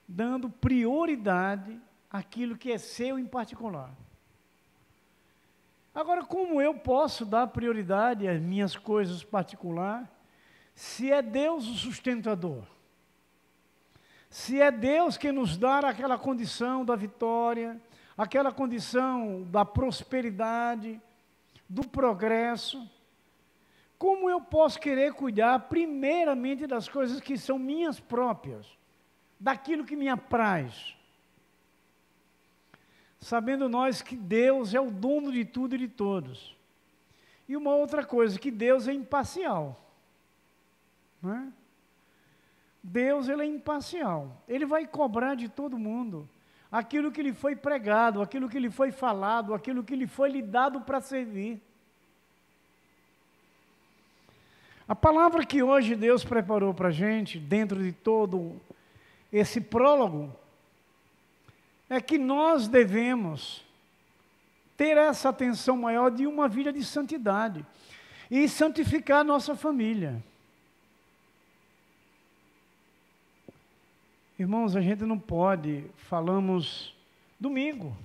dando prioridade àquilo que é seu em particular. Agora, como eu posso dar prioridade às minhas coisas particulares, se é Deus o sustentador? Se é Deus que nos dá aquela condição da vitória, aquela condição da prosperidade, do progresso, como eu posso querer cuidar primeiramente das coisas que são minhas próprias, daquilo que me apraz? Sabendo nós que Deus é o dono de tudo e de todos. E uma outra coisa, que Deus é imparcial. Não é? Deus, ele é imparcial. Ele vai cobrar de todo mundo aquilo que lhe foi pregado, aquilo que lhe foi falado, aquilo que lhe foi lhe dado para servir. A palavra que hoje Deus preparou para a gente, dentro de todo esse prólogo, é que nós devemos ter essa atenção maior de uma vida de santidade e santificar a nossa família. Irmãos, a gente não pode, falamos domingo,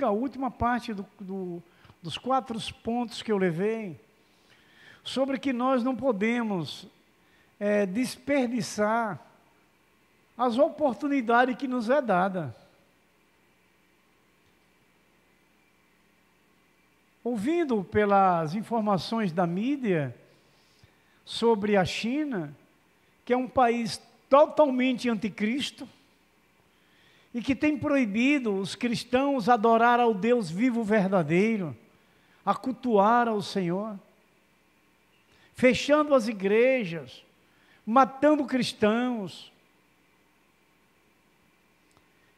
a última parte dos 4 pontos que eu levei, sobre que nós não podemos desperdiçar as oportunidades que nos é dada. Ouvindo pelas informações da mídia sobre a China, que é um país totalmente anticristo, e que tem proibido os cristãos adorar ao Deus vivo verdadeiro, a cultuar ao Senhor, fechando as igrejas, matando cristãos.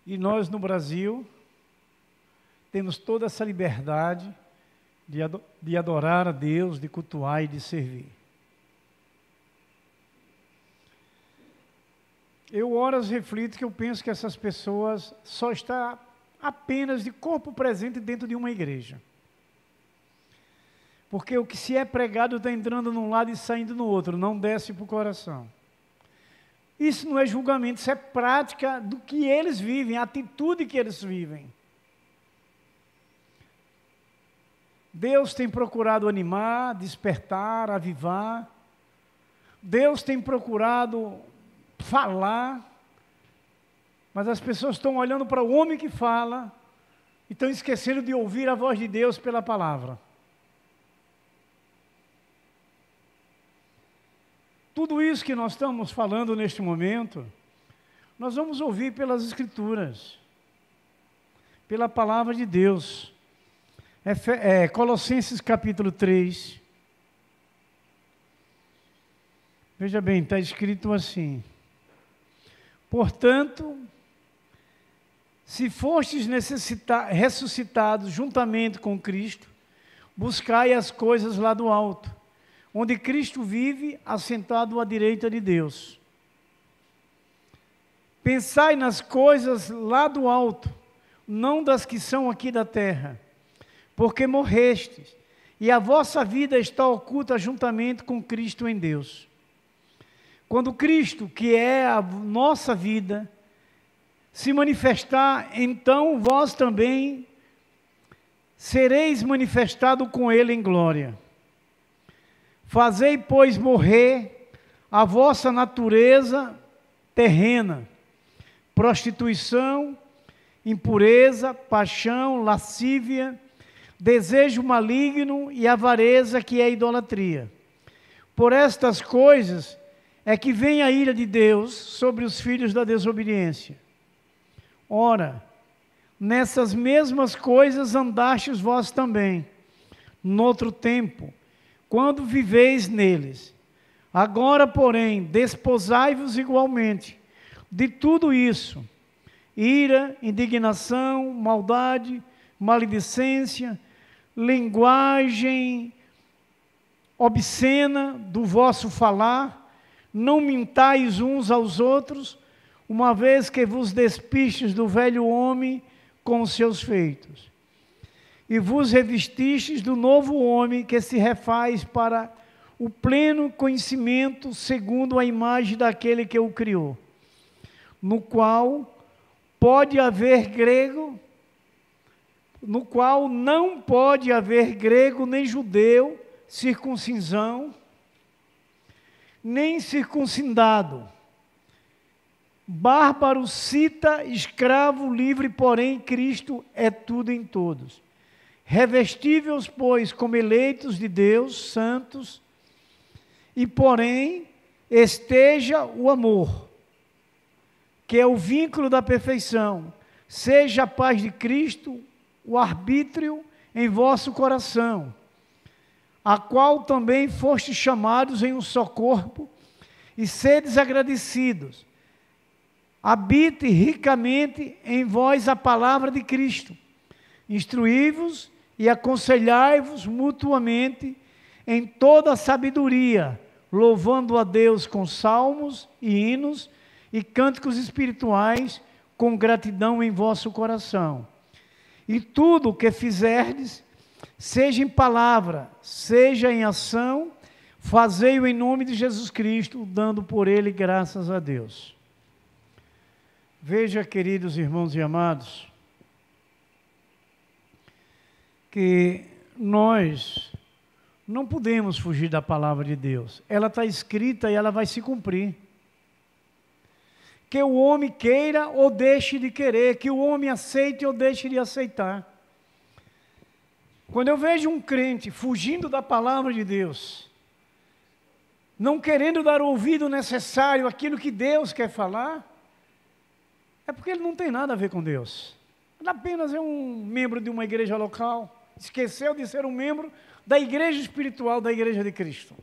E nós no Brasil temos toda essa liberdade de adorar a Deus, de cultuar e de servir. Eu horas reflito que eu penso que essas pessoas só estão apenas de corpo presente dentro de uma igreja. Porque o que se é pregado está entrando num lado e saindo no outro, não desce para o coração. Isso não é julgamento, isso é prática do que eles vivem, a atitude que eles vivem. Deus tem procurado animar, despertar, avivar. Deus tem procurado falar, mas as pessoas estão olhando para o homem que fala e estão esquecendo de ouvir a voz de Deus pela palavra. Tudo isso que nós estamos falando neste momento, nós vamos ouvir pelas Escrituras, pela palavra de Deus. Colossenses capítulo 3. Veja bem, está escrito assim: portanto, se fostes ressuscitados juntamente com Cristo, buscai as coisas lá do alto, onde Cristo vive, assentado à direita de Deus. Pensai nas coisas lá do alto, não das que são aqui da terra, porque morrestes, e a vossa vida está oculta juntamente com Cristo em Deus. Quando Cristo, que é a nossa vida, se manifestar, então vós também sereis manifestados com Ele em glória. Fazei, pois, morrer a vossa natureza terrena, prostituição, impureza, paixão, lascívia, desejo maligno e avareza, que é idolatria. Por estas coisas é que vem a ira de Deus sobre os filhos da desobediência. Ora, nessas mesmas coisas andastes vós também, noutro tempo, quando viveis neles. Agora, porém, desposai-vos igualmente de tudo isso: ira, indignação, maldade, maledicência, linguagem obscena do vosso falar. Não mintais uns aos outros, uma vez que vos despistes do velho homem com os seus feitos, e vos revestistes do novo homem, que se refaz para o pleno conhecimento, segundo a imagem daquele que o criou, no qual pode haver grego, no qual não pode haver grego nem judeu, circuncisão, nem circuncidado, bárbaro, cita, escravo, livre, porém Cristo é tudo em todos. Revestíveis, pois, como eleitos de Deus, santos, e porém esteja o amor, que é o vínculo da perfeição, seja a paz de Cristo, o arbítrio em vosso coração, a qual também fostes chamados em um só corpo, e sedes agradecidos. Habite ricamente em vós a palavra de Cristo. Instruí-vos e aconselhai-vos mutuamente em toda a sabedoria, louvando a Deus com salmos e hinos e cânticos espirituais, com gratidão em vosso coração. E tudo o que fizerdes, seja em palavra, seja em ação, fazei-o em nome de Jesus Cristo, dando por ele graças a Deus. Veja, queridos irmãos e amados, que nós não podemos fugir da palavra de Deus. Ela está escrita e ela vai se cumprir. Que o homem queira ou deixe de querer, que o homem aceite ou deixe de aceitar. Quando eu vejo um crente fugindo da palavra de Deus, não querendo dar o ouvido necessário àquilo que Deus quer falar, é porque ele não tem nada a ver com Deus. Ele apenas é um membro de uma igreja local, esqueceu de ser um membro da igreja espiritual, da igreja de Cristo.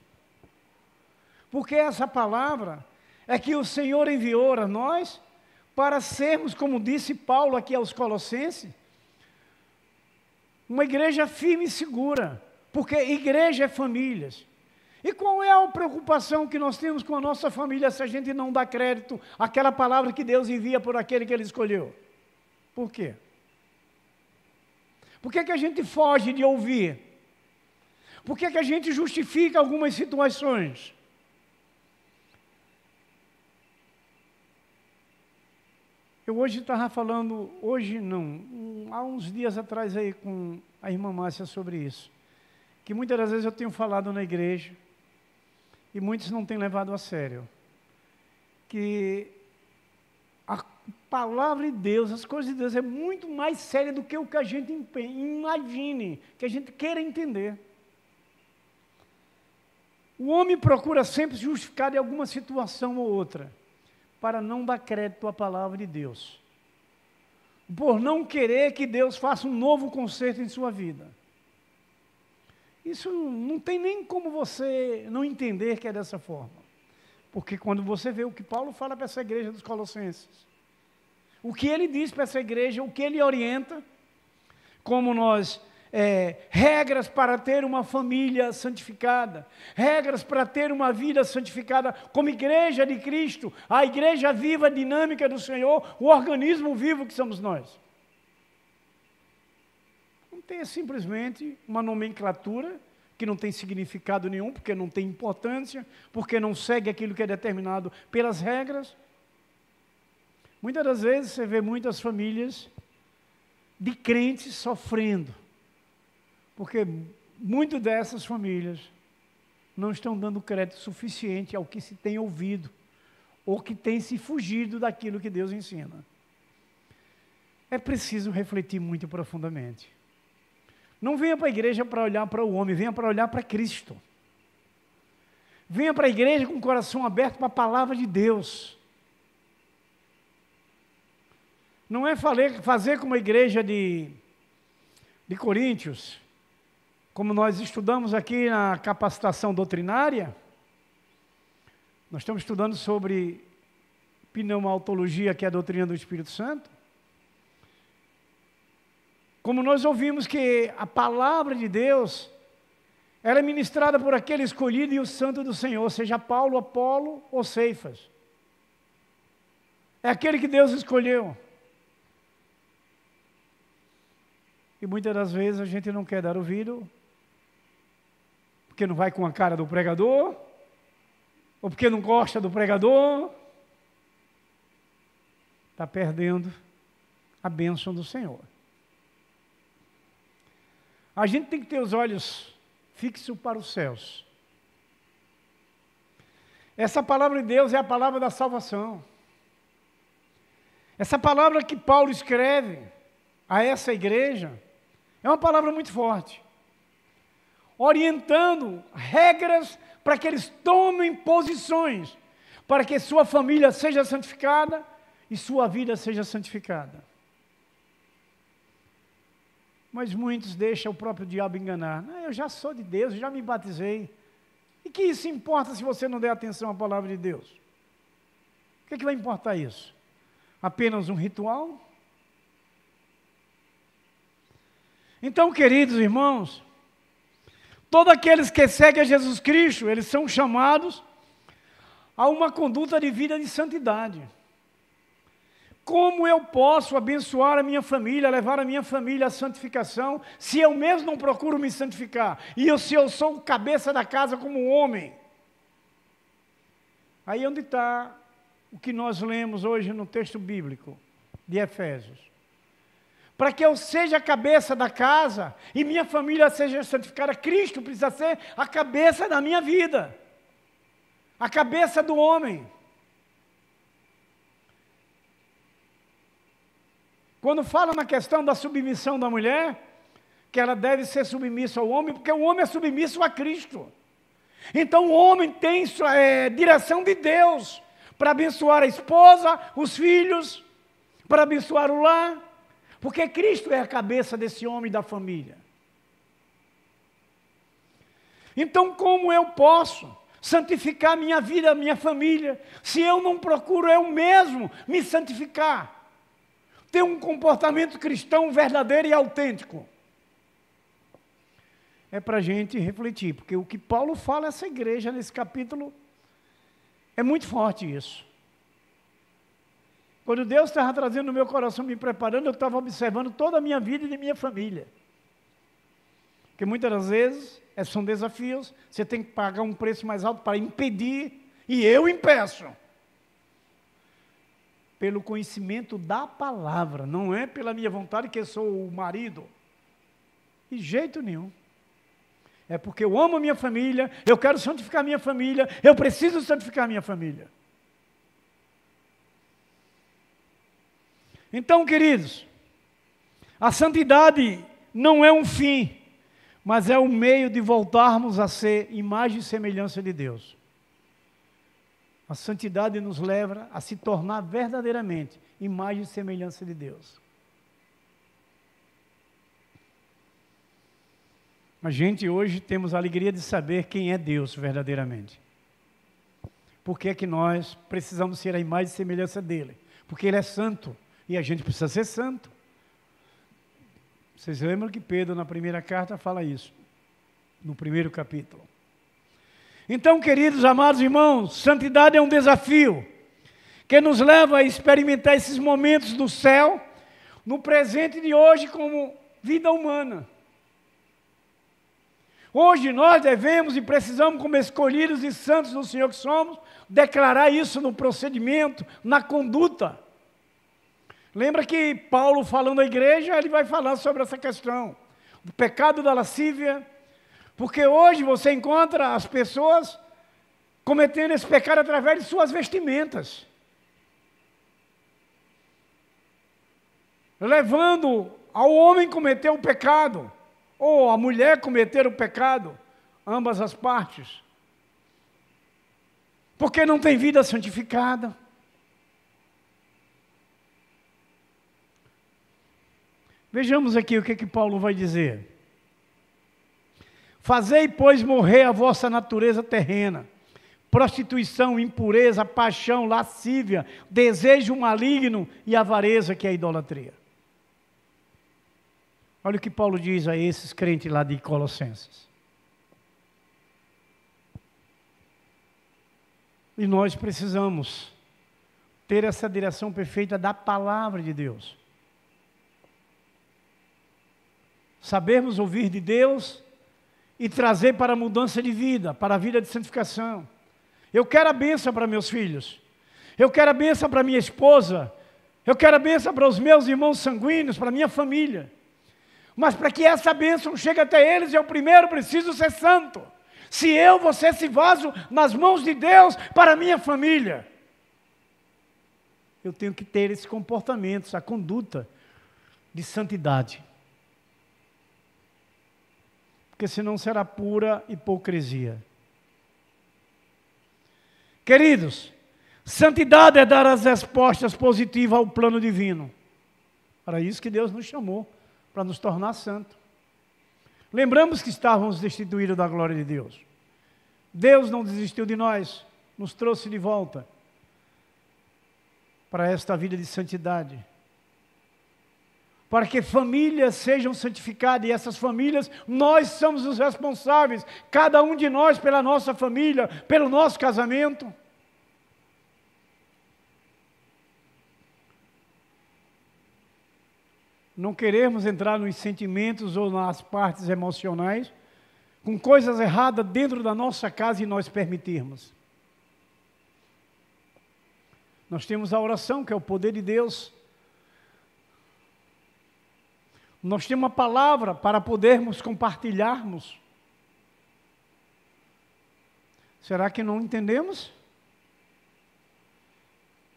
Porque essa palavra é que o Senhor enviou a nós para sermos, como disse Paulo aqui aos Colossenses, uma igreja firme e segura, porque igreja é famílias. E qual é a preocupação que nós temos com a nossa família se a gente não dá crédito àquela palavra que Deus envia por aquele que Ele escolheu? Por quê? Por que que a gente foge de ouvir? Por que que a gente justifica algumas situações? Eu hoje estava falando, há uns dias atrás aí com a irmã Márcia sobre isso, que muitas das vezes eu tenho falado na igreja, e muitos não têm levado a sério, que a palavra de Deus, as coisas de Deus é muito mais séria do que o que a gente imagine, que a gente queira entender. O homem procura sempre se justificar de alguma situação ou outra, para não dar crédito à palavra de Deus, por não querer que Deus faça um novo conserto em sua vida. Isso não tem nem como você não entender que é dessa forma, porque quando você vê o que Paulo fala para essa igreja dos Colossenses, o que ele diz para essa igreja, o que ele orienta, como nós regras para ter uma família santificada, regras para ter uma vida santificada como igreja de Cristo, a igreja viva, dinâmica do Senhor, o organismo vivo que somos nós. Não tem simplesmente uma nomenclatura que não tem significado nenhum, porque não tem importância, porque não segue aquilo que é determinado pelas regras. Muitas das vezes você vê muitas famílias de crentes sofrendo, porque muitas dessas famílias não estão dando crédito suficiente ao que se tem ouvido, ou que tem se fugido daquilo que Deus ensina. É preciso refletir muito profundamente. Não venha para a igreja para olhar para o homem, venha para olhar para Cristo. Venha para a igreja com o coração aberto para a palavra de Deus. Não é fazer como a igreja de Coríntios, como nós estudamos aqui na capacitação doutrinária. Nós estamos estudando sobre pneumatologia, que é a doutrina do Espírito Santo. Como nós ouvimos que a palavra de Deus, ela é ministrada por aquele escolhido e o santo do Senhor, seja Paulo, Apolo ou Cefas. É aquele que Deus escolheu. E muitas das vezes a gente não quer dar ouvido, porque não vai com a cara do pregador, ou porque não gosta do pregador, está perdendo a bênção do Senhor. A gente tem que ter os olhos fixos para os céus. Essa palavra de Deus é a palavra da salvação. Essa palavra que Paulo escreve a essa igreja é uma palavra muito forte, orientando regras para que eles tomem posições, para que sua família seja santificada e sua vida seja santificada. Mas muitos deixam o próprio diabo enganar. Eu já sou de Deus, já me batizei. E que isso importa se você não der atenção à palavra de Deus? O que vai importar isso? Apenas um ritual? Então, queridos irmãos, todos aqueles que seguem a Jesus Cristo, eles são chamados a uma conduta de vida de santidade. Como eu posso abençoar a minha família, levar a minha família à santificação, se eu mesmo não procuro me santificar? Se eu sou o cabeça da casa como homem? Aí onde está o que nós lemos hoje no texto bíblico de Efésios. Para que eu seja a cabeça da casa e minha família seja santificada, Cristo precisa ser a cabeça da minha vida, a cabeça do homem. Quando fala na questão da submissão da mulher, que ela deve ser submissa ao homem, porque o homem é submisso a Cristo. Então o homem tem direção de Deus para abençoar a esposa, os filhos, para abençoar o lar, porque Cristo é a cabeça desse homem e da família. Então como eu posso santificar minha vida, minha família, se eu não procuro eu mesmo me santificar? Ter um comportamento cristão verdadeiro e autêntico. É para a gente refletir, porque o que Paulo fala a essa igreja nesse capítulo é muito forte isso. Quando Deus estava trazendo no meu coração, me preparando, eu estava observando toda a minha vida e de minha família. Porque muitas das vezes são desafios, você tem que pagar um preço mais alto para impedir, e eu impeço. Pelo conhecimento da palavra, não é pela minha vontade que eu sou o marido. De jeito nenhum. É porque eu amo a minha família, eu quero santificar a minha família, eu preciso santificar a minha família. Então, queridos, a santidade não é um fim, mas é um meio de voltarmos a ser imagem e semelhança de Deus. A santidade nos leva a se tornar verdadeiramente imagem e semelhança de Deus. A gente hoje temos a alegria de saber quem é Deus verdadeiramente. Por que é que nós precisamos ser a imagem e semelhança dEle? Porque Ele é santo e a gente precisa ser santo. Vocês lembram que Pedro na primeira carta fala isso, no primeiro capítulo. Então, queridos, amados irmãos, santidade é um desafio que nos leva a experimentar esses momentos do céu, no presente de hoje como vida humana. Hoje nós devemos e precisamos, como escolhidos e santos do Senhor que somos, declarar isso no procedimento, na conduta. Lembra que Paulo, falando à igreja, ele vai falar sobre essa questão, do pecado da lascívia. Porque hoje você encontra as pessoas cometendo esse pecado através de suas vestimentas. Levando ao homem cometer o pecado, ou a mulher cometer o pecado, ambas as partes. Porque não tem vida santificada. Vejamos aqui o que Paulo vai dizer. Fazei, pois, morrer a vossa natureza terrena, prostituição, impureza, paixão, lascívia, desejo maligno e avareza, que é a idolatria. Olha o que Paulo diz a esses crentes lá de Colossenses. E nós precisamos ter essa direção perfeita da palavra de Deus. Sabermos ouvir de Deus e trazer para a mudança de vida, para a vida de santificação. Eu quero a bênção para meus filhos. Eu quero a bênção para minha esposa. Eu quero a bênção para os meus irmãos sanguíneos, para a minha família. Mas para que essa bênção chegue até eles, eu primeiro preciso ser santo. Se eu vou ser esse vaso nas mãos de Deus para a minha família, eu tenho que ter esse comportamento, essa conduta de santidade. Porque senão será pura hipocrisia. Queridos, santidade é dar as respostas positivas ao plano divino. Para isso que Deus nos chamou, para nos tornar santos. Lembramos que estávamos destituídos da glória de Deus. Deus não desistiu de nós, nos trouxe de volta para esta vida de santidade. Para que famílias sejam santificadas, e essas famílias, nós somos os responsáveis, cada um de nós pela nossa família, pelo nosso casamento. Não queremos entrar nos sentimentos ou nas partes emocionais, com coisas erradas dentro da nossa casa e nós permitirmos. Nós temos a oração, que é o poder de Deus. Nós temos uma palavra para podermos compartilharmos. Será que não entendemos?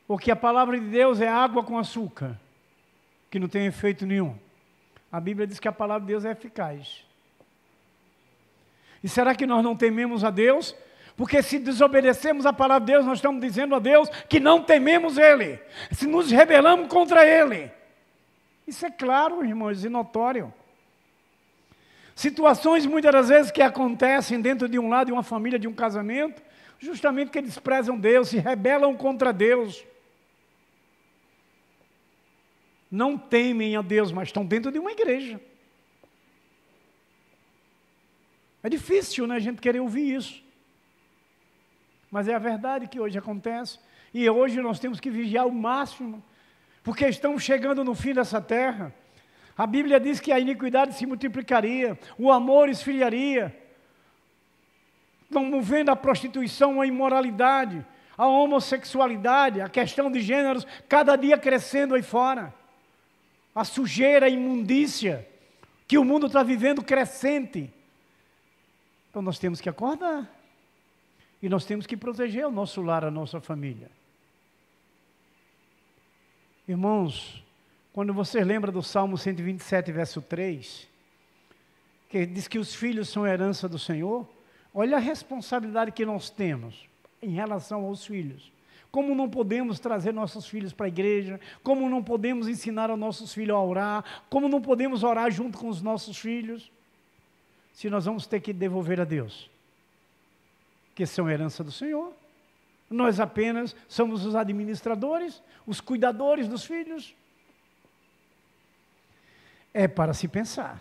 Ou que a palavra de Deus é água com açúcar, que não tem efeito nenhum? A Bíblia diz que a palavra de Deus é eficaz. E será que nós não tememos a Deus? Porque se desobedecemos a palavra de Deus, nós estamos dizendo a Deus que não tememos Ele. Se nos rebelamos contra Ele. Isso é claro, irmãos, e notório. Situações muitas das vezes que acontecem dentro de um lado de uma família, de um casamento, justamente que desprezam Deus, se rebelam contra Deus. Não temem a Deus, mas estão dentro de uma igreja. É difícil, né, a gente querer ouvir isso. Mas é a verdade que hoje acontece. E hoje nós temos que vigiar o máximo, porque estamos chegando no fim dessa terra. A Bíblia diz que a iniquidade se multiplicaria, o amor esfriaria. Estamos vendo a prostituição, a imoralidade, a homossexualidade, a questão de gêneros, cada dia crescendo aí fora. A sujeira, a imundícia, que o mundo está vivendo crescente. Então nós temos que acordar. E nós temos que proteger o nosso lar, a nossa família. Irmãos, quando você lembra do Salmo 127, verso 3, que diz que os filhos são herança do Senhor, olha a responsabilidade que nós temos em relação aos filhos. Como não podemos trazer nossos filhos para a igreja, como não podemos ensinar aos nossos filhos a orar, como não podemos orar junto com os nossos filhos, se nós vamos ter que devolver a Deus, que são herança do Senhor. Nós apenas somos os administradores, os cuidadores dos filhos. É para se pensar.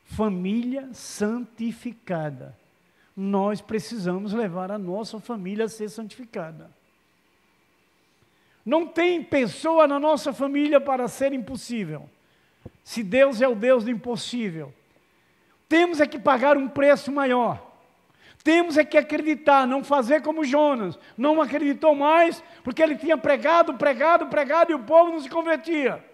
Família santificada. Nós precisamos levar a nossa família a ser santificada. Não tem pessoa na nossa família para ser impossível. Se Deus é o Deus do impossível, temos é que pagar um preço maior. Temos é que acreditar, não fazer como Jonas. Não acreditou mais, porque ele tinha pregado e o povo não se convertia.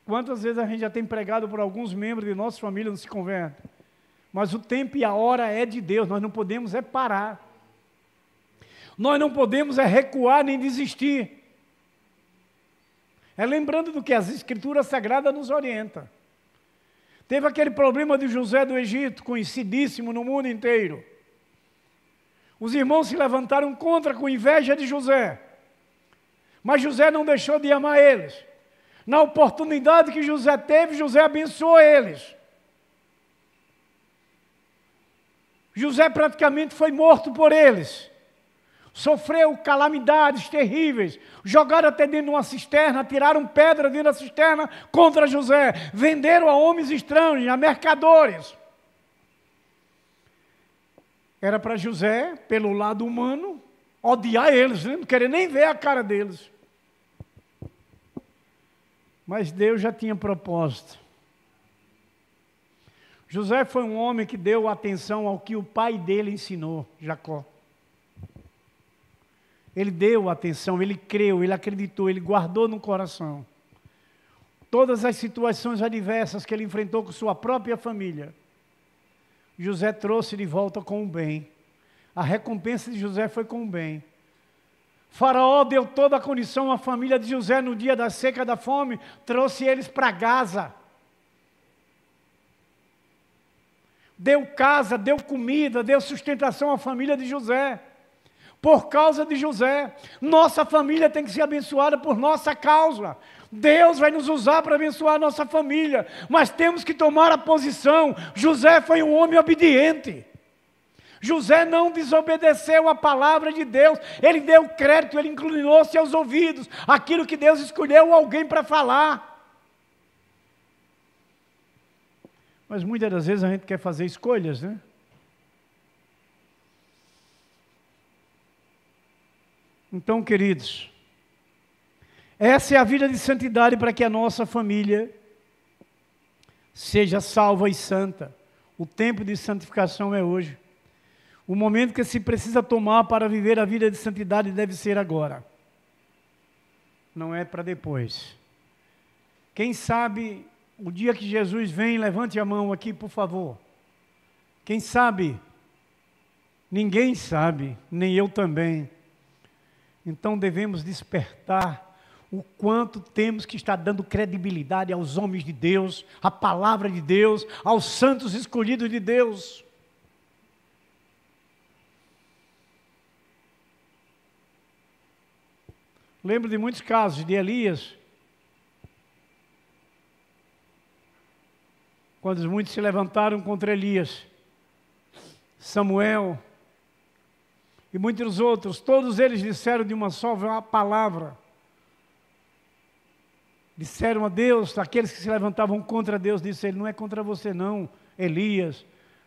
Quantas vezes a gente já tem pregado por alguns membros de nossa família não se convertem? Mas o tempo e a hora é de Deus, nós não podemos é parar. Nós não podemos é recuar nem desistir. É lembrando do que as Escrituras Sagradas nos orientam. Teve aquele problema de José do Egito, conhecidíssimo no mundo inteiro. Os irmãos se levantaram contra com inveja de José. Mas José não deixou de amar eles. Na oportunidade que José teve, José abençoou eles. José praticamente foi morto por eles. Sofreu calamidades terríveis, jogaram até dentro de uma cisterna, tiraram pedra dentro da cisterna contra José, venderam a homens estranhos, a mercadores. Era para José, pelo lado humano, odiar eles, não querer nem ver a cara deles. Mas Deus já tinha propósito. José foi um homem que deu atenção ao que o pai dele ensinou, Jacó. Ele deu atenção, ele creu, ele acreditou, ele guardou no coração. Todas as situações adversas que ele enfrentou com sua própria família, José trouxe de volta com o bem. A recompensa de José foi com o bem. Faraó deu toda a condição à família de José no dia da seca, da fome, trouxe eles para Gaza. Deu casa, deu comida, deu sustentação à família de José. Por causa de José, nossa família tem que ser abençoada por nossa causa. Deus vai nos usar para abençoar a nossa família, mas temos que tomar a posição. José foi um homem obediente. José não desobedeceu a palavra de Deus, ele deu crédito, ele inclinou-se aos ouvidos, aquilo que Deus escolheu alguém para falar. Mas muitas das vezes a gente quer fazer escolhas, né? Então, queridos, essa é a vida de santidade para que a nossa família seja salva e santa. O tempo de santificação é hoje. O momento que se precisa tomar para viver a vida de santidade deve ser agora. Não é para depois. Quem sabe, o dia que Jesus vem, levante a mão aqui, por favor. Quem sabe? Ninguém sabe, nem eu também. Então devemos despertar o quanto temos que estar dando credibilidade aos homens de Deus, à palavra de Deus, aos santos escolhidos de Deus. Lembro de muitos casos de Elias, quando muitos se levantaram contra Elias, Samuel e muitos outros, todos eles disseram de uma só palavra. Disseram a Deus, aqueles que se levantavam contra Deus, disse ele, não é contra você não, Elias,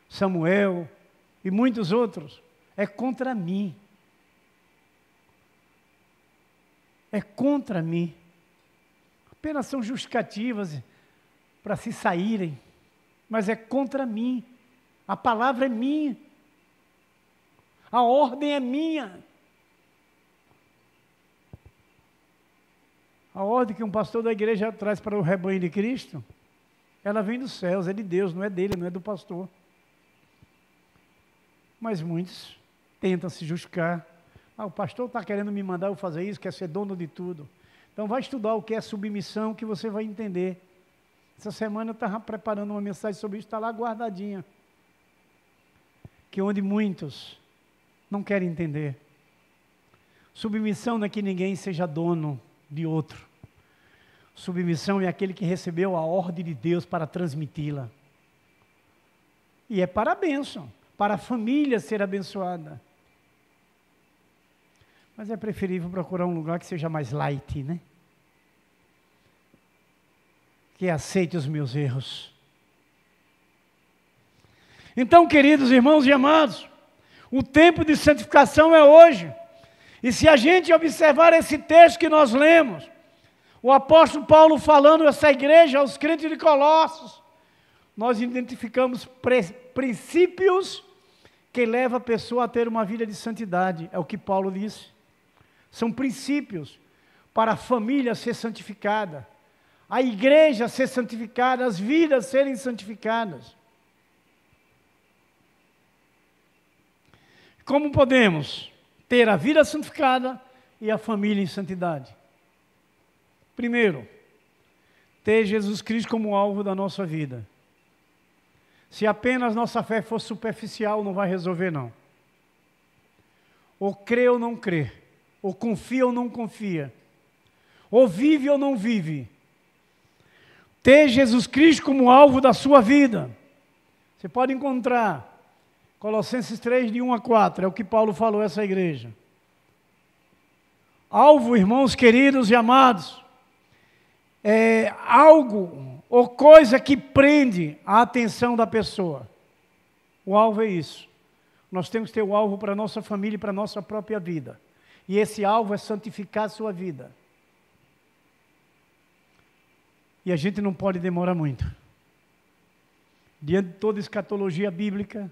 Samuel e muitos outros, é contra mim. É contra mim. Apenas são justificativas para se saírem, mas é contra mim. A palavra é minha. A ordem é minha. A ordem que um pastor da igreja traz para o rebanho de Cristo, ela vem dos céus, é de Deus, não é dele, não é do pastor. Mas muitos tentam se justificar. O pastor está querendo me mandar eu fazer isso, quer ser dono de tudo. Então vai estudar o que é submissão, que você vai entender. Essa semana eu estava preparando uma mensagem sobre isso, está lá guardadinha. Que onde muitos não querem entender. Submissão não é que ninguém seja dono de outro. Submissão é aquele que recebeu a ordem de Deus para transmiti-la. E é para a bênção, para a família ser abençoada. Mas é preferível procurar um lugar que seja mais light, né? Que aceite os meus erros. Então, queridos irmãos e amados, o tempo de santificação é hoje. E se a gente observar esse texto que nós lemos, o apóstolo Paulo falando a essa igreja, aos crentes de Colossos, nós identificamos princípios que levam a pessoa a ter uma vida de santidade. É o que Paulo disse. São princípios para a família ser santificada, a igreja ser santificada, as vidas serem santificadas. Como podemos ter a vida santificada e a família em santidade? Primeiro, ter Jesus Cristo como alvo da nossa vida. Se apenas nossa fé for superficial, não vai resolver não. Ou crê ou não crê. Ou confia ou não confia, ou vive ou não vive. Ter Jesus Cristo como alvo da sua vida. Você pode encontrar Colossenses 3, de 1 a 4, é o que Paulo falou a essa igreja. Alvo, irmãos queridos e amados, é algo ou coisa que prende a atenção da pessoa. O alvo é isso. Nós temos que ter o alvo para a nossa família e para a nossa própria vida. E esse alvo é santificar a sua vida. E a gente não pode demorar muito. Diante de toda a escatologia bíblica,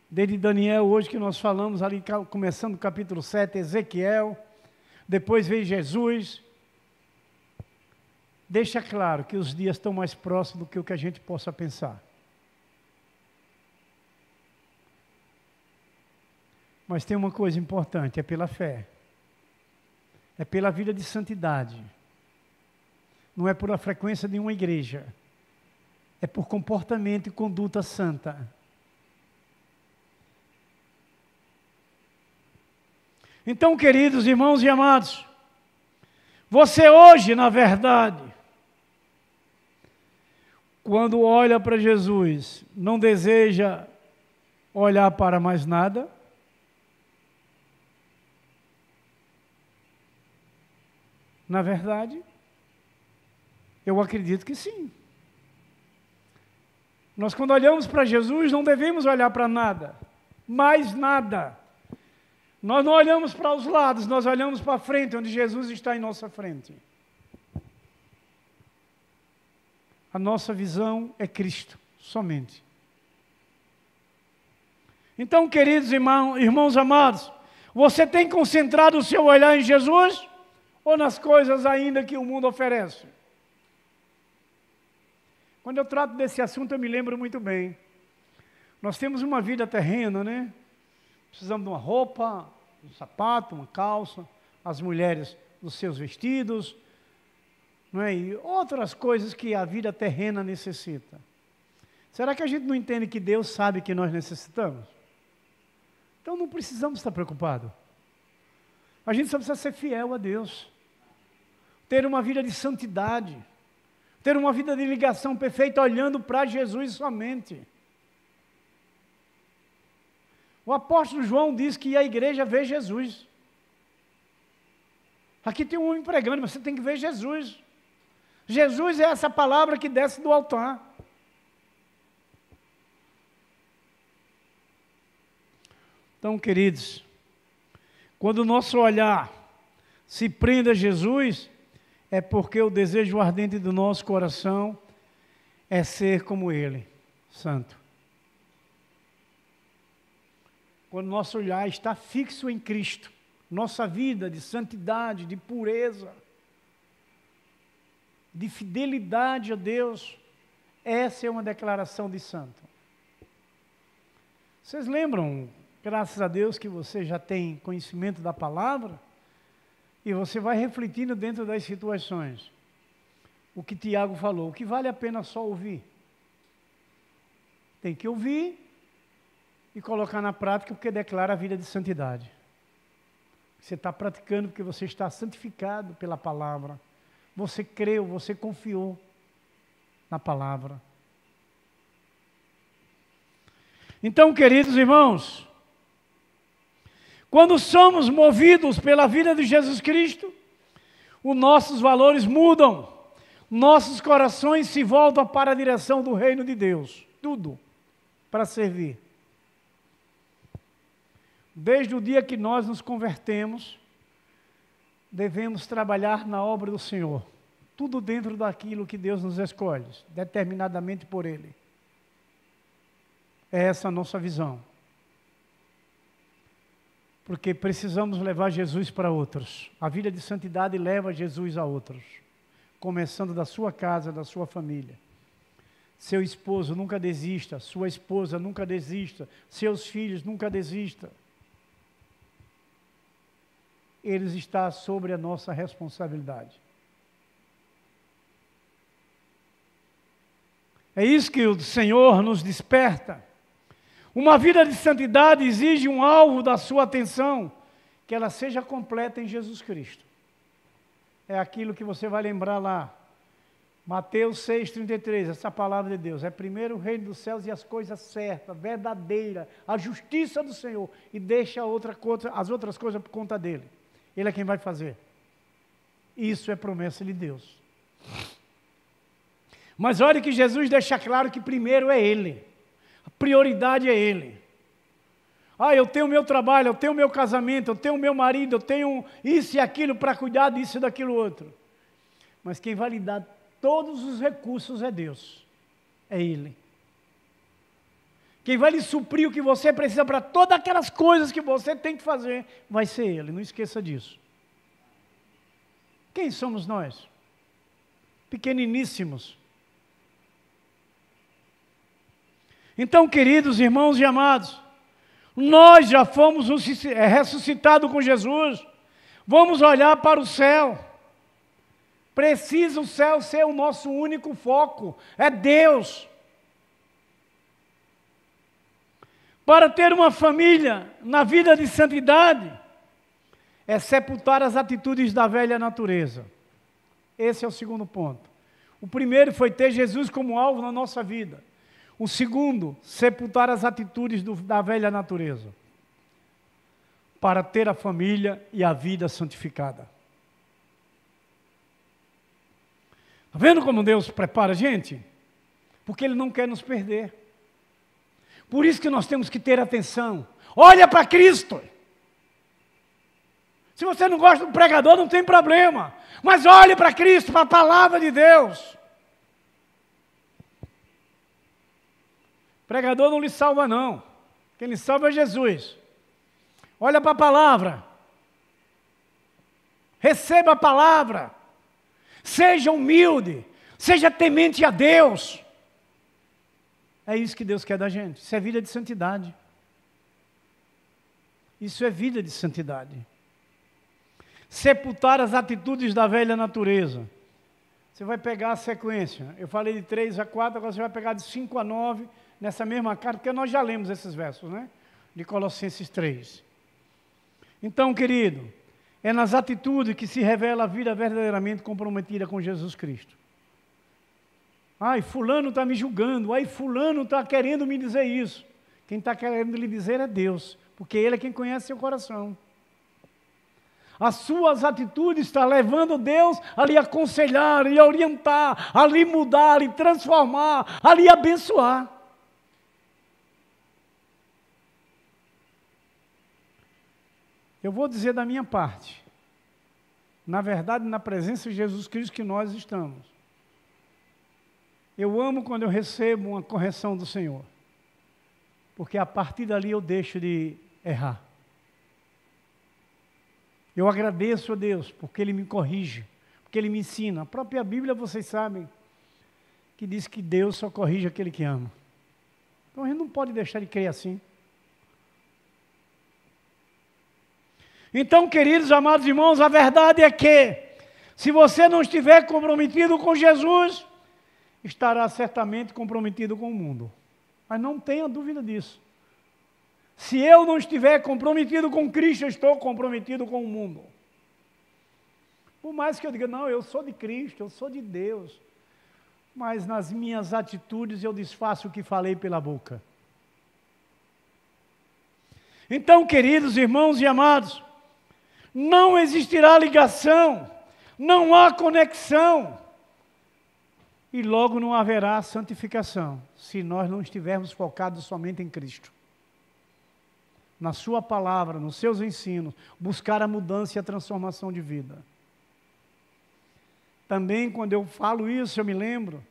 Desde Daniel, hoje que nós falamos ali, começando o capítulo 7, Ezequiel, depois veio Jesus. Deixa claro que os dias estão mais próximos do que o que a gente possa pensar. Mas tem uma coisa importante, é pela fé. É pela vida de santidade. Não é por a frequência de uma igreja. É por comportamento e conduta santa. Então, queridos irmãos e amados, você hoje, na verdade, quando olha para Jesus, não deseja olhar para mais nada? Na verdade, eu acredito que sim. Nós, quando olhamos para Jesus, não devemos olhar para nada, mais nada. Nós não olhamos para os lados, nós olhamos para a frente, onde Jesus está em nossa frente. A nossa visão é Cristo, somente. Então, queridos irmãos amados, você tem concentrado o seu olhar em Jesus ou nas coisas ainda que o mundo oferece? Quando eu trato desse assunto, eu me lembro muito bem. Nós temos uma vida terrena, né? Precisamos de uma roupa, um sapato, uma calça, as mulheres dos seus vestidos, não é? E outras coisas que a vida terrena necessita. Será que a gente não entende que Deus sabe que nós necessitamos? Então não precisamos estar preocupados. A gente só precisa ser fiel a Deus, ter uma vida de santidade, ter uma vida de ligação perfeita, olhando para Jesus somente. O apóstolo João diz que a igreja vê Jesus. Aqui tem um homem pregando, mas você tem que ver Jesus. Jesus é essa palavra que desce do altar. Então, queridos, quando o nosso olhar se prende a Jesus, é porque o desejo ardente do nosso coração é ser como Ele, santo. Quando nosso olhar está fixo em Cristo, nossa vida de santidade, de pureza, de fidelidade a Deus, essa é uma declaração de santo. Vocês lembram, graças a Deus, que você já tem conhecimento da palavra, e você vai refletindo dentro das situações. O que Tiago falou, o que vale a pena só ouvir? Tem que ouvir e colocar na prática, porque declara a vida de santidade. Você está praticando porque você está santificado pela palavra. Você creu, você confiou na palavra. Então, queridos irmãos, quando somos movidos pela vida de Jesus Cristo, os nossos valores mudam, nossos corações se voltam para a direção do reino de Deus, tudo para servir. Desde o dia que nós nos convertemos, devemos trabalhar na obra do Senhor, tudo dentro daquilo que Deus nos escolhe, determinadamente por Ele. É essa a nossa visão. Porque precisamos levar Jesus para outros. A vida de santidade leva Jesus a outros, começando da sua casa, da sua família. Seu esposo nunca desista, sua esposa nunca desista, seus filhos nunca desistam. Eles estão sobre a nossa responsabilidade. É isso que o Senhor nos desperta. Uma vida de santidade exige um alvo da sua atenção, que ela seja completa em Jesus Cristo. É aquilo que você vai lembrar lá, Mateus 6,33, essa palavra de Deus. É primeiro o reino dos céus e as coisas certas, verdadeiras, a justiça do Senhor, e deixa as outras coisas por conta dele. Ele é quem vai fazer. Isso é promessa de Deus. Mas olha que Jesus deixa claro que primeiro é Ele. A prioridade é Ele. Eu tenho o meu trabalho, eu tenho o meu casamento, eu tenho o meu marido, eu tenho isso e aquilo para cuidar disso e daquilo outro. Mas quem vai lhe dar todos os recursos é Deus. É Ele. Quem vai lhe suprir o que você precisa para todas aquelas coisas que você tem que fazer, vai ser Ele, não esqueça disso. Quem somos nós? Pequeniníssimos. Então, queridos irmãos e amados, nós já fomos ressuscitados com Jesus, vamos olhar para o céu. Precisa o céu ser o nosso único foco, é Deus. Para ter uma família na vida de santidade, é sepultar as atitudes da velha natureza. Esse é o segundo ponto. O primeiro foi ter Jesus como alvo na nossa vida. O segundo, sepultar as atitudes da velha natureza. Para ter a família e a vida santificada. Está vendo como Deus prepara a gente? Porque Ele não quer nos perder. Por isso que nós temos que ter atenção. Olha para Cristo. Se você não gosta do pregador, não tem problema. Mas olhe para Cristo, para a palavra de Deus. O pregador não lhe salva, não. Quem lhe salva é Jesus. Olha para a palavra. Receba a palavra. Seja humilde. Seja temente a Deus. É isso que Deus quer da gente. Isso é vida de santidade. Isso é vida de santidade. Sepultar as atitudes da velha natureza. Você vai pegar a sequência. Eu falei de 3 a 4, agora você vai pegar de 5 a 9, nessa mesma carta, porque nós já lemos esses versos, né? De Colossenses 3. Então, querido, é nas atitudes que se revela a vida verdadeiramente comprometida com Jesus Cristo. Ai, fulano está me julgando, ai, fulano está querendo me dizer isso. Quem está querendo lhe dizer é Deus, porque Ele é quem conhece seu coração. As suas atitudes estão levando Deus a lhe aconselhar, a lhe orientar, a lhe mudar, a lhe transformar, a lhe abençoar. Eu vou dizer da minha parte, na verdade, na presença de Jesus Cristo que nós estamos. Eu amo quando eu recebo uma correção do Senhor, porque a partir dali eu deixo de errar. Eu agradeço a Deus, porque Ele me corrige, porque Ele me ensina. A própria Bíblia, vocês sabem, que diz que Deus só corrige aquele que ama. Então a gente não pode deixar de crer assim. Então, queridos, amados irmãos, a verdade é que, se você não estiver comprometido com Jesus, estará certamente comprometido com o mundo. Mas não tenha dúvida disso. Se eu não estiver comprometido com Cristo, eu estou comprometido com o mundo. Por mais que eu diga, não, eu sou de Cristo, eu sou de Deus. Mas nas minhas atitudes eu desfaço o que falei pela boca. Então, queridos irmãos e amados, não existirá ligação, não há conexão. E logo não haverá santificação, se nós não estivermos focados somente em Cristo. Na sua palavra, nos seus ensinos, buscar a mudança e a transformação de vida. Também, quando eu falo isso, eu me lembro,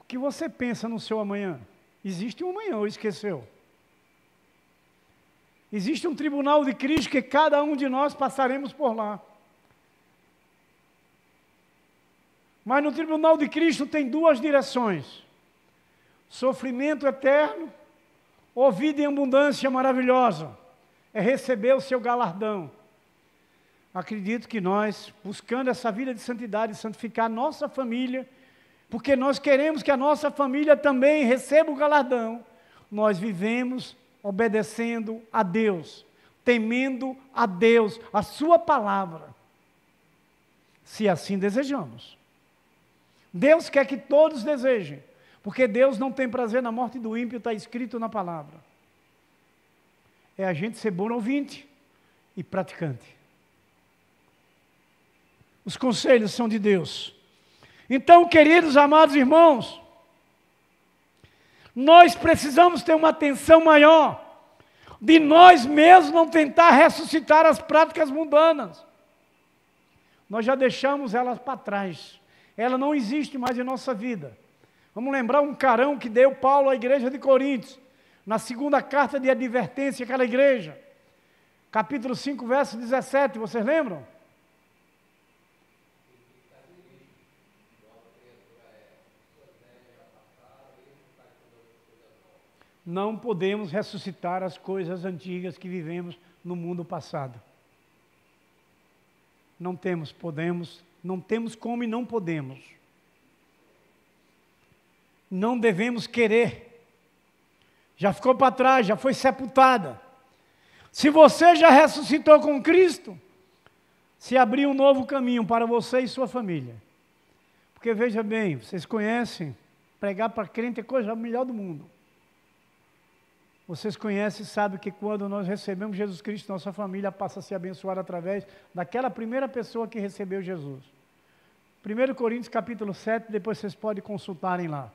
o que você pensa no seu amanhã? Existe um amanhã, ou esqueceu? Existe um tribunal de Cristo que cada um de nós passaremos por lá. Mas no tribunal de Cristo tem duas direções: sofrimento eterno ou vida em abundância maravilhosa. É receber o seu galardão. Acredito que nós, buscando essa vida de santidade, santificar a nossa família, porque nós queremos que a nossa família também receba o galardão, nós vivemos obedecendo a Deus, temendo a Deus, a sua palavra, se assim desejamos. Deus quer que todos desejem, porque Deus não tem prazer na morte do ímpio, está escrito na palavra. É a gente ser bom ouvinte e praticante. Os conselhos são de Deus. Então, queridos, amados irmãos, nós precisamos ter uma atenção maior de nós mesmos não tentar ressuscitar as práticas mundanas. Nós já deixamos elas para trás. Ela não existe mais em nossa vida. Vamos lembrar um carão que deu Paulo à igreja de Coríntios. Na segunda carta de advertência àquela igreja, capítulo 5, verso 17, vocês lembram? Não podemos ressuscitar as coisas antigas que vivemos no mundo passado. Não temos como e não podemos. Não devemos querer. Já ficou para trás, já foi sepultada. Se você já ressuscitou com Cristo, se abrir um novo caminho para você e sua família. Porque veja bem, vocês conhecem, pregar para crente é a coisa melhor do mundo. Vocês conhecem e sabem que quando nós recebemos Jesus Cristo, nossa família passa a ser abençoada através daquela primeira pessoa que recebeu Jesus. 1 Coríntios capítulo 7, depois vocês podem consultarem lá.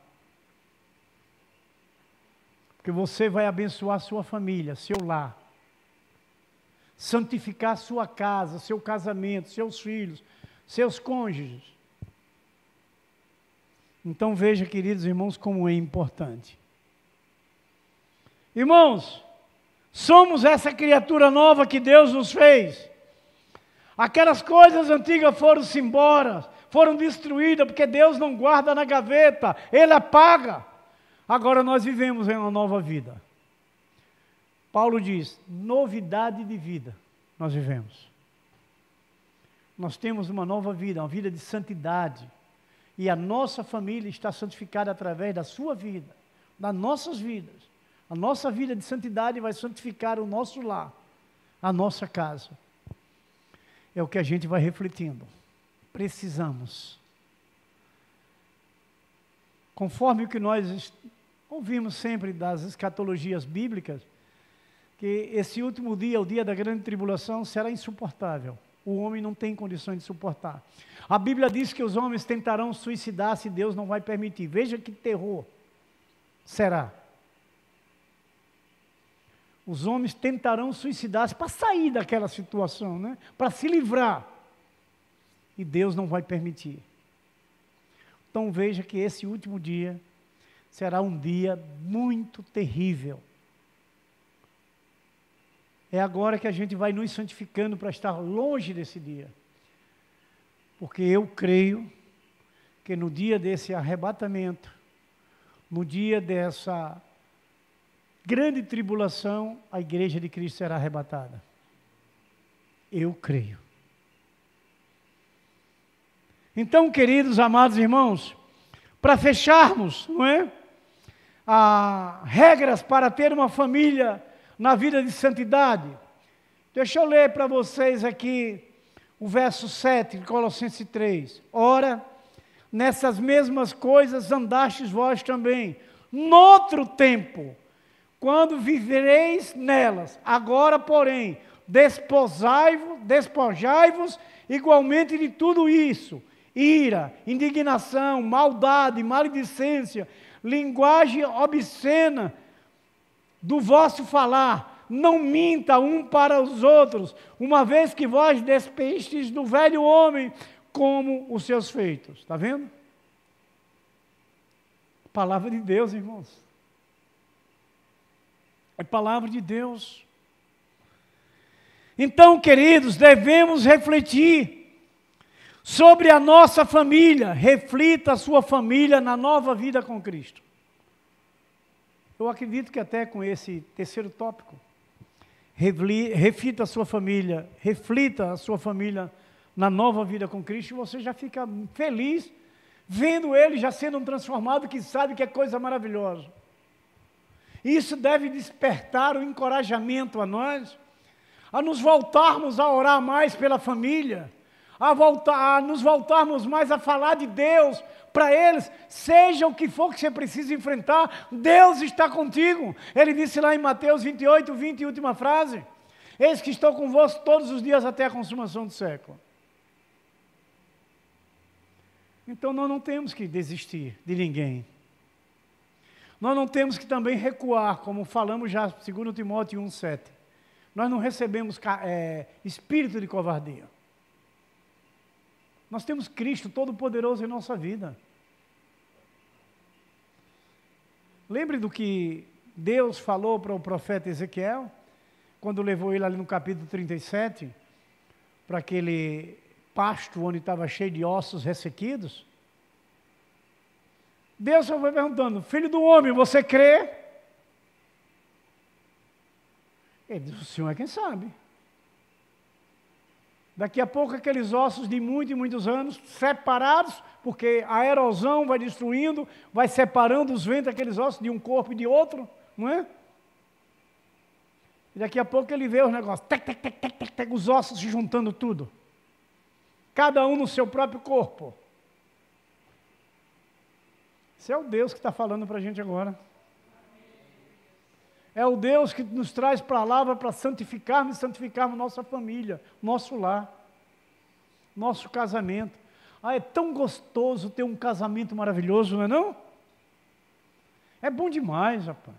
Porque você vai abençoar sua família, seu lar. Santificar sua casa, seu casamento, seus filhos, seus cônjuges. Então veja, queridos irmãos, como é importante. Irmãos, somos essa criatura nova que Deus nos fez. Aquelas coisas antigas foram-se embora, foram destruídas, porque Deus não guarda na gaveta, Ele apaga. Agora nós vivemos em uma nova vida. Paulo diz, novidade de vida nós vivemos. Nós temos uma nova vida, uma vida de santidade. E a nossa família está santificada através da sua vida, das nossas vidas. A nossa vida de santidade vai santificar o nosso lar, a nossa casa. É o que a gente vai refletindo. Precisamos. Conforme o que nós ouvimos sempre das escatologias bíblicas, que esse último dia, o dia da grande tribulação, será insuportável. O homem não tem condições de suportar. A Bíblia diz que os homens tentarão suicidar-se e Deus não vai permitir. Veja que terror será. Os homens tentarão suicidar-se para sair daquela situação, né? Para se livrar. E Deus não vai permitir. Então veja que esse último dia será um dia muito terrível. É agora que a gente vai nos santificando para estar longe desse dia. Porque eu creio que no dia desse arrebatamento, no dia dessa grande tribulação, a igreja de Cristo será arrebatada. Eu creio. Então, queridos, amados irmãos, para fecharmos, não é? Regras para ter uma família na vida de santidade. Deixa eu ler para vocês aqui o verso 7 de Colossenses 3. Ora, nessas mesmas coisas andastes vós também, noutro tempo, quando vivereis nelas. Agora, porém, despojai-vos igualmente de tudo isso: ira, indignação, maldade, maledicência, linguagem obscena do vosso falar. Não minta um para os outros, uma vez que vós despistes do velho homem como os seus feitos. Está vendo? Palavra de Deus, irmãos. É palavra de Deus. Então, queridos, devemos refletir sobre a nossa família. Reflita a sua família na nova vida com Cristo. Eu acredito que até com esse terceiro tópico, reflita a sua família na nova vida com Cristo, e você já fica feliz vendo ele já sendo transformado, que sabe que é coisa maravilhosa. Isso deve despertar o encorajamento a nós, a nos voltarmos a orar mais pela família, a nos voltarmos mais a falar de Deus para eles, seja o que for que você precisa enfrentar, Deus está contigo. Ele disse lá em Mateus 28, 20, última frase: eis que estou convosco todos os dias até a consumação do século. Então nós não temos que desistir de ninguém. Nós não temos que também recuar, como falamos já, 2 Timóteo 1,7. Nós não recebemos espírito de covardia. Nós temos Cristo Todo-Poderoso em nossa vida. Lembre do que Deus falou para o profeta Ezequiel, quando levou ele ali no capítulo 37, para aquele pasto onde estava cheio de ossos ressequidos. Deus só foi perguntando: filho do homem, você crê? Ele disse: o Senhor é quem sabe. Daqui a pouco aqueles ossos de muitos e muitos anos, separados, porque a erosão vai destruindo, vai separando os ventos daqueles ossos de um corpo e de outro, não é? E daqui a pouco ele vê os negócios, tec, tec, tec, tec, tec, tec, os ossos se juntando tudo. Cada um no seu próprio corpo. Esse é o Deus que está falando para a gente agora. É o Deus que nos traz palavra para santificarmos e santificarmos nossa família, nosso lar, nosso casamento. Ah, é tão gostoso ter um casamento maravilhoso, não é não? É bom demais, rapaz.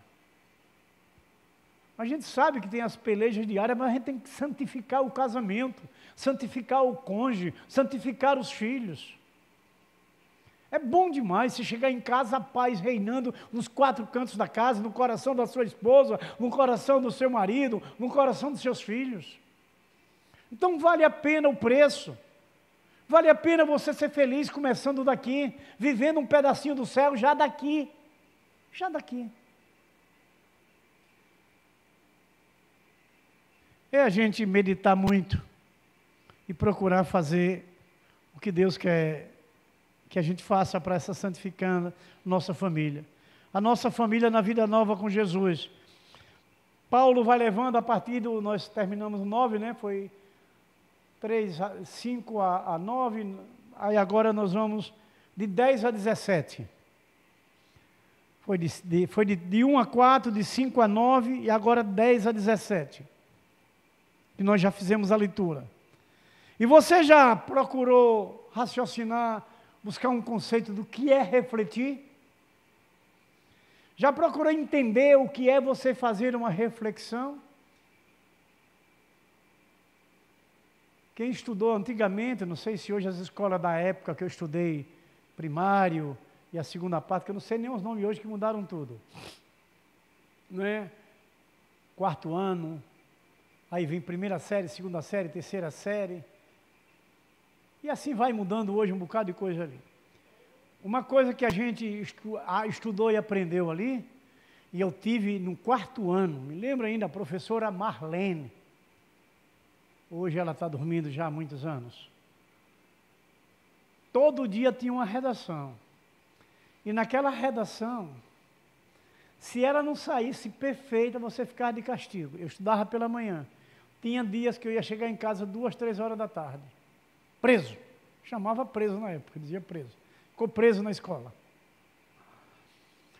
A gente sabe que tem as pelejas diárias, mas a gente tem que santificar o casamento, santificar o cônjuge, santificar os filhos. É bom demais se chegar em casa, a paz reinando nos quatro cantos da casa, no coração da sua esposa, no coração do seu marido, no coração dos seus filhos. Então vale a pena o preço. Vale a pena você ser feliz começando daqui, vivendo um pedacinho do céu já daqui. Já daqui. É a gente meditar muito e procurar fazer o que Deus quer que a gente faça para essa santificando nossa família. A nossa família na vida nova com Jesus. Paulo vai levando a partir do, nós terminamos 9, né? Foi 5 a 9, aí agora nós vamos de 10 a 17. Foi de 1 a 4, de 5 a 9 e agora 10 a 17. Que nós já fizemos a leitura. E você já procurou raciocinar, buscar um conceito do que é refletir? Já procurou entender o que é você fazer uma reflexão? Quem estudou antigamente, não sei se hoje as escolas da época que eu estudei, primário e a segunda parte, que eu não sei nem os nomes hoje que mudaram tudo. Não é? Quarto ano, aí vem primeira série, segunda série, terceira série. E assim vai mudando hoje um bocado de coisa ali. Uma coisa que a gente estudou e aprendeu ali, e eu tive no quarto ano, me lembro ainda, a professora Marlene. Hoje ela está dormindo já há muitos anos. Todo dia tinha uma redação. E naquela redação, se ela não saísse perfeita, você ficava de castigo. Eu estudava pela manhã. Tinha dias que eu ia chegar em casa 2, 3 horas da tarde. Preso. Chamava preso na época, dizia preso. Ficou preso na escola.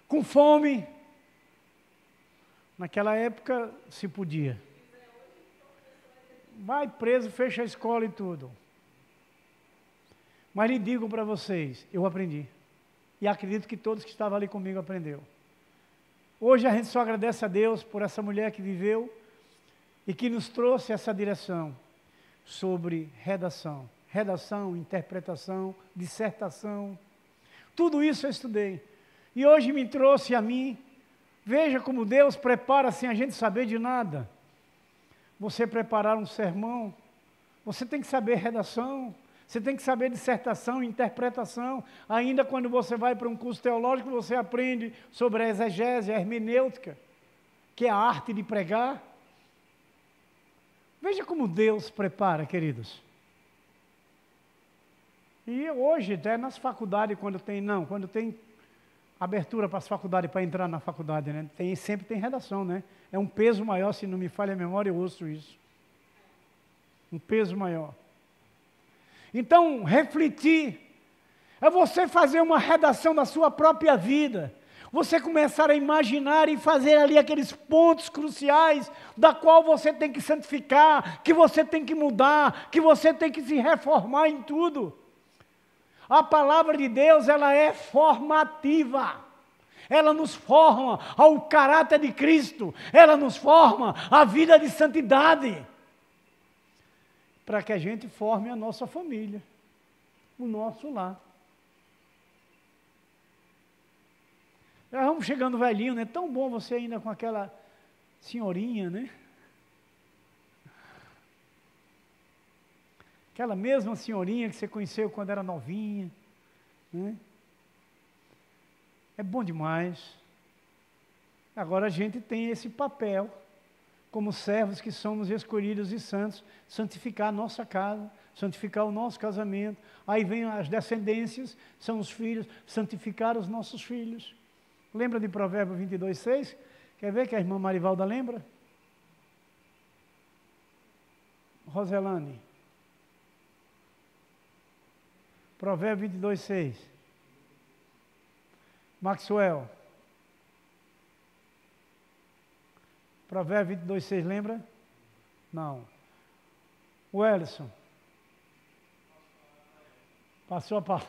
Com fome. Naquela época se podia. Vai preso, fecha a escola e tudo. Mas lhe digo para vocês, eu aprendi. E acredito que todos que estavam ali comigo aprenderam. Hoje a gente só agradece a Deus por essa mulher que viveu e que nos trouxe essa direção sobre redação. Redação, interpretação, dissertação, tudo isso eu estudei. E hoje me trouxe a mim, veja como Deus prepara sem a gente saber de nada. Você preparar um sermão, você tem que saber redação, você tem que saber dissertação, interpretação. Ainda quando você vai para um curso teológico, você aprende sobre a exegese, a hermenêutica, que é a arte de pregar. Veja como Deus prepara, queridos. E hoje, até nas faculdades, quando tem abertura para as faculdades, para entrar na faculdade, né? Sempre tem redação, né? É um peso maior, se não me falha a memória, eu ouço isso. Um peso maior. Então, refletir é você fazer uma redação da sua própria vida. Você começar a imaginar e fazer ali aqueles pontos cruciais da qual você tem que santificar, que você tem que mudar, que você tem que se reformar em tudo. A palavra de Deus, ela é formativa. Ela nos forma ao caráter de Cristo. Ela nos forma à vida de santidade. Para que a gente forme a nossa família, o nosso lar. Já vamos chegando velhinho, né? Tão bom você ainda com aquela senhorinha, né? Aquela mesma senhorinha que você conheceu quando era novinha, né? É bom demais. Agora a gente tem esse papel, como servos que somos escolhidos e santos, santificar a nossa casa, santificar o nosso casamento. Aí vem as descendências, são os filhos, santificar os nossos filhos. Lembra de Provérbios 22:6? Quer ver que a irmã Marivalda lembra? Roselane. Provérbios 22:6. Maxwell. Provérbios 22:6, lembra? Não. O Ellison. Passou a palavra.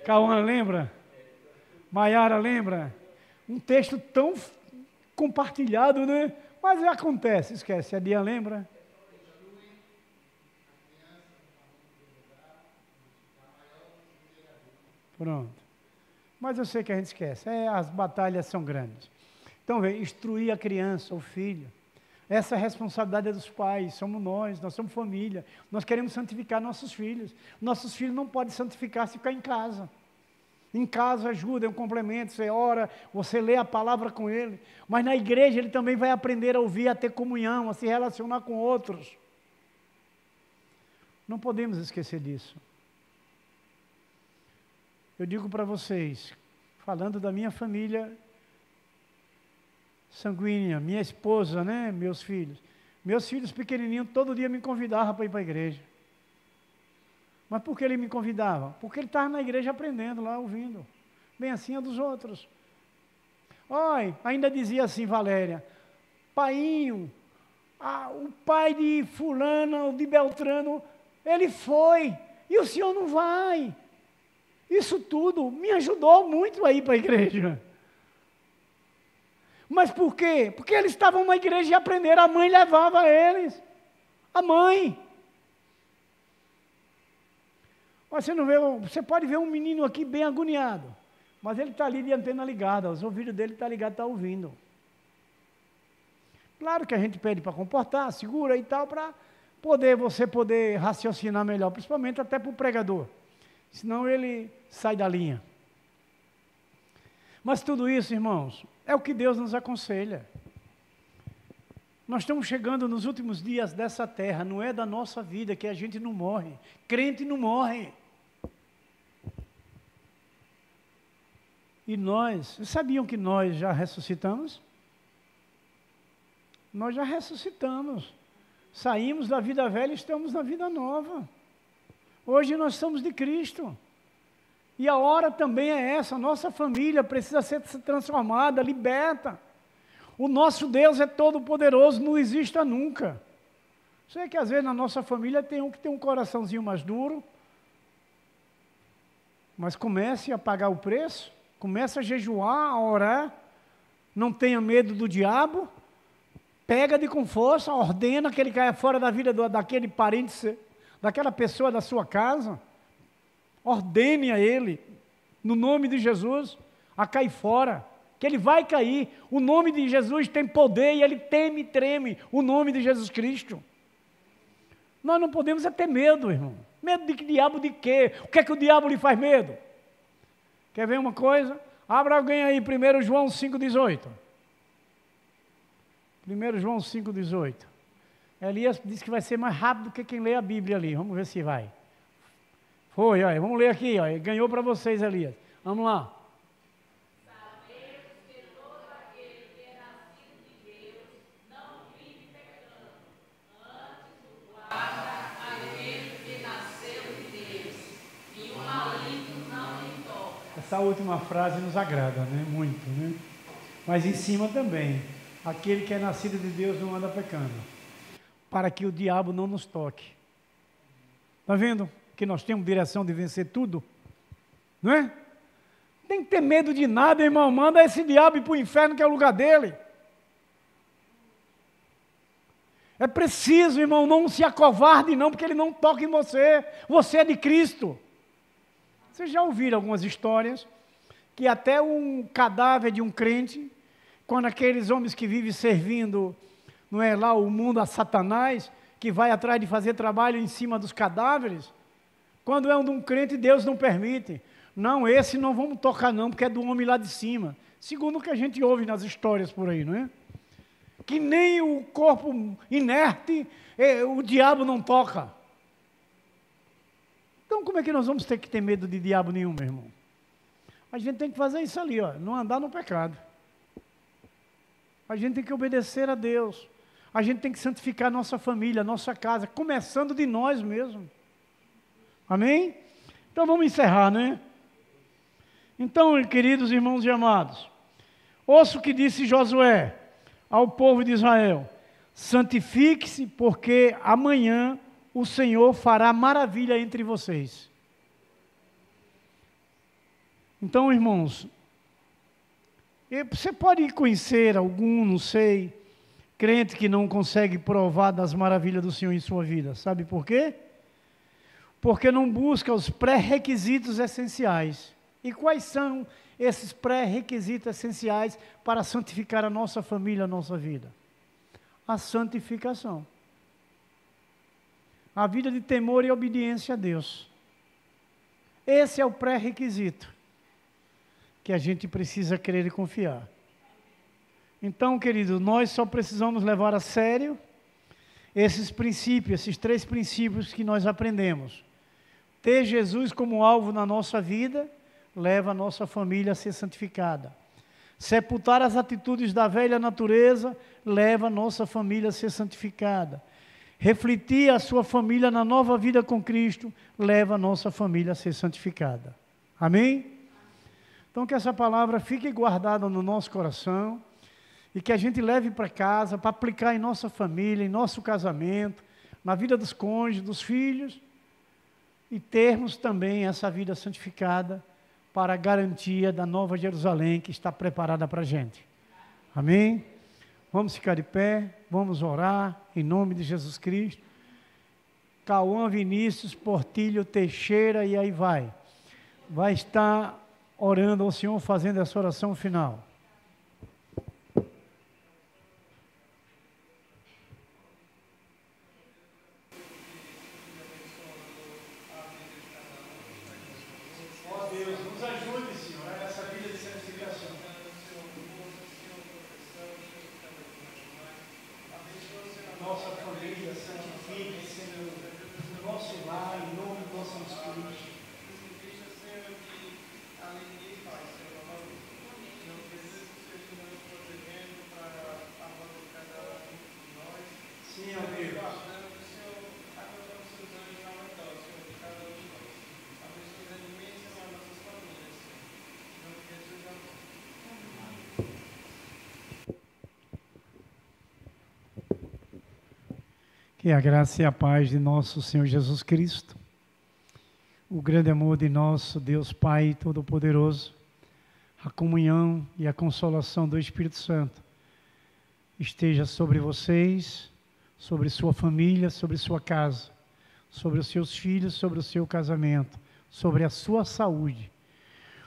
Cauã, lembra? Maiara, lembra? Um texto tão compartilhado, né? Mas acontece, esquece. A Dia lembra? Pronto. Mas eu sei que a gente esquece. As batalhas são grandes. Então, vem, instruir a criança, o filho. Essa é a responsabilidade dos pais, somos nós somos família. Nós queremos santificar nossos filhos. Nossos filhos não podem santificar se ficar em casa. Em casa ajuda, é um complemento, você ora, você lê a palavra com ele. Mas na igreja ele também vai aprender a ouvir, a ter comunhão, a se relacionar com outros. Não podemos esquecer disso. Eu digo para vocês, falando da minha família sanguínea, minha esposa, né, meus filhos pequenininhos, todo dia me convidavam para ir para a igreja. Mas por que ele me convidava? Porque ele estava na igreja aprendendo lá, ouvindo. Bem assim é dos outros. Olha, ainda dizia assim, Valéria, painho, o pai de fulano, de Beltrano, ele foi, e o senhor não vai. Isso tudo me ajudou muito a ir para a igreja. Mas por quê? Porque eles estavam na igreja e aprenderam, a mãe levava eles. A mãe. Você não vê, você pode ver um menino aqui bem agoniado, mas ele está ali de antena ligada, os ouvidos dele estão ligados, está ouvindo. Claro que a gente pede para comportar, segura e tal, para você poder raciocinar melhor, principalmente até para o pregador. Senão ele sai da linha. Mas tudo isso, irmãos, é o que Deus nos aconselha. Nós estamos chegando nos últimos dias dessa terra, não é da nossa vida que a gente não morre. Crente não morre. E nós, sabiam que nós já ressuscitamos? Nós já ressuscitamos. Saímos da vida velha e estamos na vida nova. Hoje nós somos de Cristo. E a hora também é essa, nossa família precisa ser transformada, liberta. O nosso Deus é todo poderoso, não exista nunca. Sei que às vezes na nossa família tem um que tem um coraçãozinho mais duro, mas comece a pagar o preço, comece a jejuar, a orar, não tenha medo do diabo, pega de com força, ordena que ele caia fora da vida daquele parente, daquela pessoa da sua casa, ordene a ele, no nome de Jesus, a cair fora, que ele vai cair. O nome de Jesus tem poder e ele teme e treme o nome de Jesus Cristo. Nós não podemos ter medo, irmão. Medo de que diabo de quê? O que é que o diabo lhe faz medo? Quer ver uma coisa? Abra alguém aí, 1 João 5,18. 1 João 5,18. Elias disse que vai ser mais rápido que quem lê a Bíblia ali. Vamos ver se vai. Foi, olha, vamos ler aqui, olha. Ganhou para vocês, Elias. Vamos lá. Sabemos que todo aquele que é nascido de Deus não vive pecando, antes o guarda aquele que nasceu de Deus, e o maligno não lhe toca. Essa última frase nos agrada, né? Muito, né? Mas em cima também, aquele que é nascido de Deus não anda pecando, para que o diabo não nos toque. Está vendo que nós temos direção de vencer tudo? Não é? Não tem que ter medo de nada, irmão. Manda esse diabo ir para o inferno, que é o lugar dele. É preciso, irmão, não se acovarde não, porque ele não toca em você. Você é de Cristo. Vocês já ouviram algumas histórias que até um cadáver de um crente, quando aqueles homens que vivem servindo, não é lá o mundo a Satanás, que vai atrás de fazer trabalho em cima dos cadáveres, quando é um de um crente, Deus não permite. Não, esse não vamos tocar não, porque é do homem lá de cima. Segundo o que a gente ouve nas histórias por aí, não é? Que nem o corpo inerte, o diabo não toca. Então como é que nós vamos ter que ter medo de diabo nenhum, meu irmão? A gente tem que fazer isso ali, ó, não andar no pecado. A gente tem que obedecer a Deus. A gente tem que santificar a nossa família, a nossa casa, começando de nós mesmos. Amém? Então vamos encerrar, né? Então, queridos irmãos e amados, ouça o que disse Josué ao povo de Israel: santifique-se, porque amanhã o Senhor fará maravilha entre vocês. Então, irmãos, você pode conhecer algum, não sei, crente que não consegue provar das maravilhas do Senhor em sua vida. Sabe por quê? Porque não busca os pré-requisitos essenciais. E quais são esses pré-requisitos essenciais para santificar a nossa família, a nossa vida? A santificação. A vida de temor e obediência a Deus. Esse é o pré-requisito que a gente precisa crer e confiar. Então, querido, nós só precisamos levar a sério esses princípios, esses 3 princípios que nós aprendemos. Ter Jesus como alvo na nossa vida leva a nossa família a ser santificada. Sepultar as atitudes da velha natureza leva a nossa família a ser santificada. Refletir a sua família na nova vida com Cristo leva a nossa família a ser santificada. Amém? Então que essa palavra fique guardada no nosso coração e que a gente leve para casa para aplicar em nossa família, em nosso casamento, na vida dos cônjuges, dos filhos, e termos também essa vida santificada para a garantia da nova Jerusalém que está preparada para a gente. Amém? Vamos ficar de pé, vamos orar em nome de Jesus Cristo. Cauã Vinícius, Portilho, Teixeira e aí vai estar orando ao Senhor, fazendo essa oração final. Ó Deus, nos ajude, Senhor, a essa vida de santificação. Nossa família, santifique, Senhor, no nosso lar, em nome de nosso Cristo. Sim, ó Deus. Que a graça e a paz de nosso Senhor Jesus Cristo, o grande amor de nosso Deus Pai Todo-Poderoso, a comunhão e a consolação do Espírito Santo esteja sobre vocês, sobre sua família, sobre sua casa, sobre os seus filhos, sobre o seu casamento, sobre a sua saúde,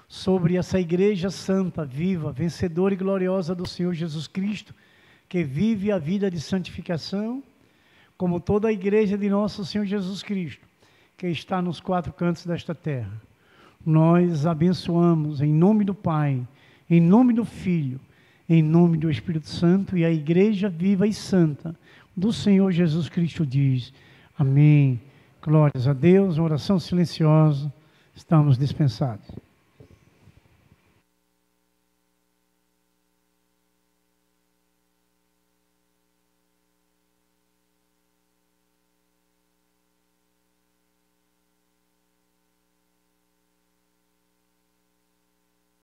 sobre essa igreja santa, viva, vencedora e gloriosa do Senhor Jesus Cristo, que vive a vida de santificação, como toda a igreja de nosso Senhor Jesus Cristo, que está nos 4 cantos desta terra. Nós abençoamos em nome do Pai, em nome do Filho, em nome do Espírito Santo, e a igreja viva e santa do Senhor Jesus Cristo diz: amém. Glórias a Deus, oração silenciosa, estamos dispensados.